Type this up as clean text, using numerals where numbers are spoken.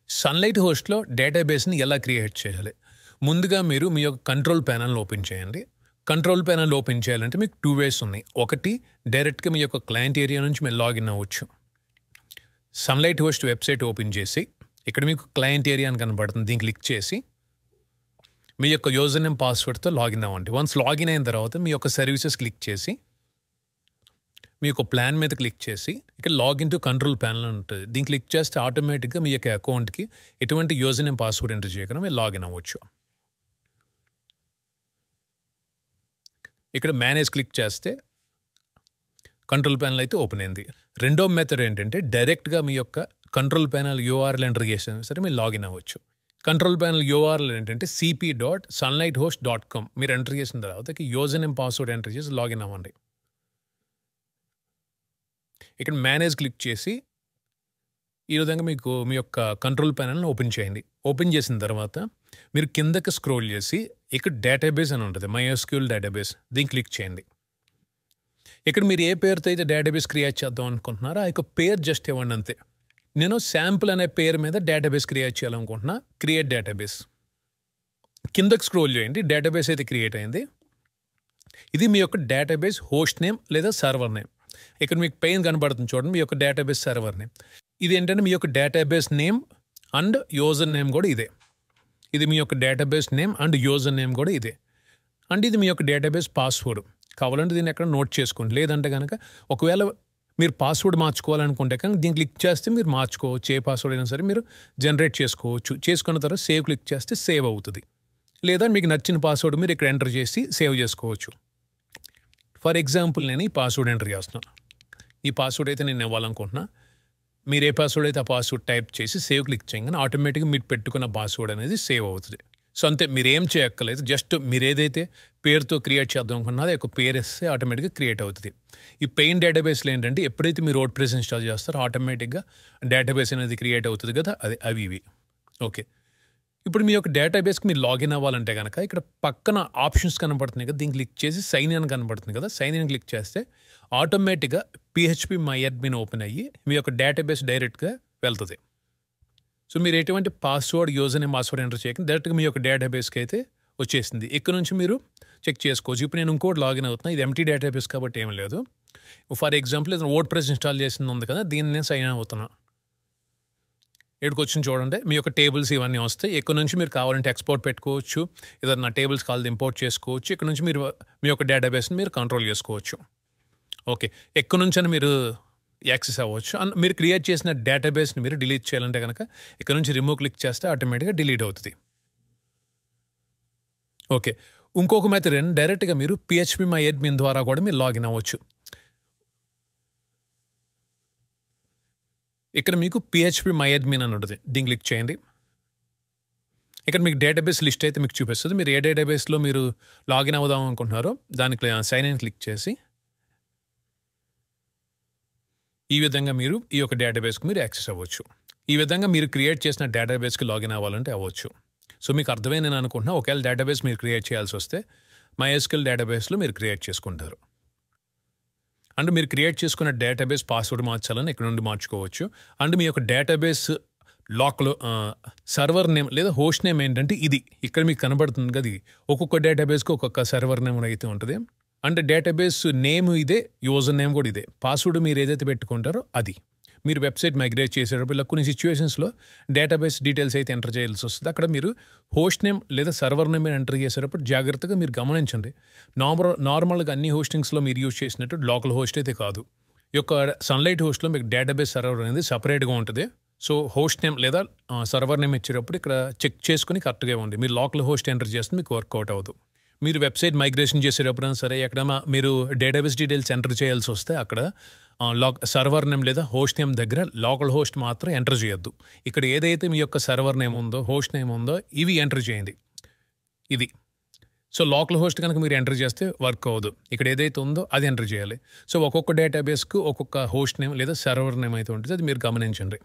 Sunlight హోస్ట్‌లో డేటాబేస్‌ని ఎలా create చేయాలి? ముందుగా మీరు మీ యొక్క కంట్రోల్ ప్యానెల్‌ని ఓపెన్ చేయండి. కంట్రోల్ ప్యానెల్ ఓపెన్ చేయాలంటే మీకు 2 వేస్ ఉన్నాయి. ఒకటి డైరెక్ట్‌గా మీ యొక్క క్లయింట్ ఏరియా నుంచి మీరు లాగిన్ అవ్వచ్చు. సన్‌లైట్ హోస్ట్ వెబ్‌సైట్ ఓపెన్ చేసి, ఇక్కడ మీకు క్లయింట్ ఏరియా అని కనపడుతుంది. దీన్ని క్లిక్ చేసి, మీ యొక్క యూజర్ నేమ్, పాస్వర్డ్‌తో లాగిన్ అవ్వండి. వన్స్ లాగిన్ అయిన తర్వాత మీ యొక్క సర్వీసెస్ క్లిక్ చేసి, మీ యొక్క ప్లాన్ మీద క్లిక్ చేసి, ఇక్కడ లాగిన్ టు కంట్రోల్ ప్యానెల్ అని ఉంటుంది. దీన్ని క్లిక్ చేస్తే ఆటోమేటిక్‌గా మీ యొక్క అకౌంట్‌కి ఎటువంటి యూజర్ నేమ్, పాస్వర్డ్ ఎంటర్ చేయకుండా మీరు లాగిన్ అవ్వచ్చు. ఇక్కడ మేనేజ్ క్లిక్ చేస్తే కంట్రోల్ ప్యానెల్ అయితే ఓపెన్ అయింది. రెండో మెథడ్ ఏంటంటే డైరెక్ట్‌గా మీ యొక్క కంట్రోల్ ప్యానెల్ యూఆర్ఎల్ ఎంటర్ చేసినా సరే మీరు లాగిన్ అవ్వచ్చు. కంట్రోల్ ప్యానెల్ యూఆర్ఎల్ ఏంటంటే cp.sunlighthost.com మీరు ఎంటర్ చేసిన తర్వాత యూజర్ నేమ్, పాస్వర్డ్ ఎంటర్ చేసి లాగిన్ అవ్వండి. ఇక్కడ మేనేజ్ క్లిక్ చేసి ఈ విధంగా మీకు మీ యొక్క కంట్రోల్ ప్యానెల్ని ఓపెన్ చేయండి. ఓపెన్ చేసిన తర్వాత మీరు కిందకి స్క్రోల్ చేసి ఇక్కడ డేటాబేస్ అని ఉంటుంది, MySQL డేటాబేస్. దీన్ని క్లిక్ చేయండి. ఇక్కడ మీరు ఏ పేరుతో అయితే డేటాబేస్ క్రియేట్ చేద్దాం అనుకుంటున్నారో ఆ యొక్క పేరు జస్ట్ ఇవ్వండి అంతే. నేను శాంపుల్ అనే పేరు మీద డేటాబేస్ క్రియేట్ చేయాలనుకుంటున్నా. క్రియేట్ డేటాబేస్ కిందకి స్క్రోల్ చేయండి. డేటాబేస్ అయితే క్రియేట్ అయింది. ఇది మీ యొక్క డేటాబేస్ హోస్ట్ నేమ్ లేదా సర్వర్ నేమ్. ఇక్కడ మీకు పెయిన్ కనబడుతుంది చూడండి, మీ యొక్క డేటాబేస్ సర్వర్ నేమ్. ఇది ఏంటంటే మీ యొక్క database name and user name కూడా ఇదే. ఇది మీ యొక్క database name and user name కూడా ఇదే. అండ్ ఇది మీ యొక్క డేటాబేస్ పాస్వర్డ్. కావాలంటే దీన్ని ఎక్కడ నోట్ చేసుకోండి. లేదంటే కనుక ఒకవేళ మీరు పాస్వర్డ్ మార్చుకోవాలనుకుంటే కనుక దీన్ని క్లిక్ చేస్తే మీరు మార్చుకోవచ్చు. ఏ పాస్వర్డ్ అయినా సరే మీరు జనరేట్ చేసుకోవచ్చు. చేసుకున్న తర్వాత సేవ్ క్లిక్ చేస్తే సేవ్ అవుతుంది. లేదా మీకు నచ్చిన పాస్వర్డ్ మీరు ఇక్కడ ఎంటర్ చేసి సేవ్ చేసుకోవచ్చు. ఫర్ ఎగ్జాంపుల్ నేను ఈ పాస్వర్డ్ ఎంటర్ చేస్తున్నాను. ఈ పాస్వర్డ్ అయితే నేను ఇవ్వాలనుకుంటున్నా. మీరు ఏ పాస్వర్డ్ అయితే ఆ పాస్వర్డ్ టైప్ చేసి సేవ్ క్లిక్ చేయగానే ఆటోమేటిక్గా మీరు పెట్టుకున్న పాస్వర్డ్ అనేది సేవ్ అవుతుంది. సో అంతే, మీరు ఏం చేయక్కర్లేదు. జస్ట్ మీరు ఏదైతే పేరుతో క్రియేట్ చేద్దాం అనుకున్నారో ఒక పేరు వేస్తే ఆటోమేటిక్గా క్రియేట్ అవుతుంది. ఈ పెయిన్ డేటాబేస్లో ఏంటంటే ఎప్పుడైతే మీరు వర్డ్‌ప్రెస్ ఇన్‌స్టాల్ చేస్తారో ఆటోమేటిక్గా డేటాబేస్ అనేది క్రియేట్ అవుతుంది కదా, అవి ఇవి. ఓకే, ఇప్పుడు మీ యొక్క డేటాబేస్కి మీరు లాగిన్ అవ్వాలంటే కనుక ఇక్కడ పక్కన ఆప్షన్స్ కనబడుతున్నాయి కదా, దీన్ని క్లిక్ చేసి సైన్ ఇన్ కనబడుతుంది కదా, సైన్ ఇన్ క్లిక్ చేస్తే ఆటోమేటిక్గా PHP MyAdmin ఓపెన్ అయ్యి మీ యొక్క డేటాబేస్ డైరెక్ట్గా వెళ్తుంది. సో మీరు ఎటువంటి password, user name, password enter చేయకుండా డైరెక్ట్గా మీ యొక్క డేటాబేస్కి అయితే వచ్చేసింది. ఇక్కడ నుంచి మీరు చెక్ చేసుకోవచ్చు. ఇప్పుడు నేను ఇంకోటి లాగిన్ అవుతున్నా. ఇది ఎంటీ డేటాబేస్ కాబట్టి ఏం లేదు. ఫర్ ఎగ్జాంపుల్ ఏదైనా వర్డ్‌ప్రెస్ ఇన్‌స్టాల్ చేసింది ఉంది కదా, దీన్ని నేను సైన్ ఇన్ అవుతున్నా. ఇక్కడికి వచ్చి చూడండి, మీ యొక్క టేబుల్స్ ఇవన్నీ వస్తాయి. ఇక్కడ నుంచి మీరు కావాలంటే ఎక్స్‌పోర్ట్ పెట్టుకోవచ్చు. ఏదైనా టేబుల్స్ కావాలి ఇంపోర్ట్ చేసుకోవచ్చు. ఇక్కడ నుంచి మీరు మీ యొక్క డేటాబేస్ని మీరు కంట్రోల్ చేసుకోవచ్చు. ఓకే, ఎక్కడి నుంచైనా మీరు యాక్సెస్ అవ్వచ్చు. మీరు క్రియేట్ చేసిన డేటాబేస్ని మీరు డిలీట్ చేయాలంటే కనుక ఇక్కడ నుంచి రిమూవ్ క్లిక్ చేస్తే ఆటోమేటిక్గా డిలీట్ అవుతుంది. ఓకే, ఇంకొక మెథడ్ ఏంటంటే డైరెక్ట్గా మీరు PHP MyAdmin ద్వారా కూడా మీరు లాగిన్ అవ్వచ్చు. ఇక్కడ మీకు PHP MyAdmin అని ఉంటుంది. దీన్ని క్లిక్ చేయండి. ఇక్కడ మీకు డేటాబేస్ లిస్ట్ అయితే మీకు చూపిస్తుంది. మీరు ఏ డేటాబేస్లో మీరు లాగిన్ అవుదాం అనుకుంటున్నారో దానికి సైన్ ఇన్ క్లిక్ చేసి ఈ విధంగా మీరు ఈ యొక్క డేటాబేస్కి మీరు యాక్సెస్ అవ్వచ్చు. ఈ విధంగా మీరు క్రియేట్ చేసిన డేటాబేస్కి లాగిన్ అవ్వాలంటే అవ్వచ్చు. సో మీకు అర్థమైంది నేను అనుకుంటున్నా. ఒకవేళ డేటాబేస్ మీరు క్రియేట్ చేయాల్సి వస్తే MySQL డేటాబేస్లో మీరు క్రియేట్ చేసుకుంటారు. అండ్ మీరు క్రియేట్ చేసుకున్న డేటాబేస్ పాస్వర్డ్ మార్చాలని ఇక్కడ నుండి మార్చుకోవచ్చు. అండ్ మీ యొక్క డేటాబేస్ లాక్లో సర్వర్ నేమ్ లేదా హోస్ట్ నేమ్ ఏంటంటే ఇది ఇక్కడ మీకు కనబడుతుంది కదా, ఒక్కొక్క డేటాబేస్కి ఒక్కొక్క సర్వర్ నేమ్ అయితే ఉంటుంది. అంటే డేటాబేస్ నేమ్ ఇదే, యూజర్ నేమ్ కూడా ఇదే. పాస్వర్డ్ మీరు ఏదైతే పెట్టుకుంటారో అది. మీరు వెబ్సైట్ మైగ్రేట్ చేసేటప్పుడు ఇలా కొన్ని సిచ్యువేషన్స్లో డేటాబేస్ డీటెయిల్స్ అయితే ఎంటర్ చేయాల్సి వస్తుంది. అక్కడ మీరు హోస్ట్ నేమ్ లేదా సర్వర్ నేమ్ ఎంటర్ చేసేటప్పుడు జాగ్రత్తగా మీరు గమనించండి. నార్మల్గా అన్ని హోస్టింగ్స్లో మీరు యూజ్ చేసినట్టు లోకల్ హోస్ట్ అయితే కాదు. ఈ యొక్క సన్‌లైట్ హోస్ట్లో మీకు డేటాబేస్ సర్వర్ అనేది సపరేట్గా ఉంటుంది. సో హోస్ట్ నేమ్ లేదా సర్వర్ నేమ్ ఇచ్చేటప్పుడు ఇక్కడ చెక్ చేసుకుని కరెక్ట్గా ఇవ్వండి. మీరు లోకల్ హోస్ట్ ఎంటర్ చేస్తే మీకు వర్కౌట్ అవ్వదు. మీరు వెబ్సైట్ మైగ్రేషన్ చేసేటప్పుడైనా సరే ఎక్కడైనా మీరు డేటాబేస్ డీటెయిల్స్ ఎంటర్ చేయాల్సి వస్తే అక్కడ సర్వర్ నేమ్ లేదా హోస్ట్ నేమ్ దగ్గర లోకల్ హోస్ట్ మాత్రం ఎంటర్ చేయొద్దు. ఇక్కడ ఏదైతే మీ యొక్క సర్వర్ నేమ్ ఉందో, హోస్ట్ నేమ్ ఉందో ఇవి ఎంటర్ చేయండి. ఇది. సో లోకల్ హోస్ట్ కనుక మీరు ఎంటర్ చేస్తే వర్క్ అవ్వదు. ఇక్కడ ఏదైతే ఉందో అది ఎంటర్ చేయాలి. సో ఒక్కొక్క డేటాబేస్కు ఒక్కొక్క హోస్ట్ నేమ్ లేదా సర్వర్ నేమ్ అయితే ఉంటుంది. అది మీరు గమనించండి.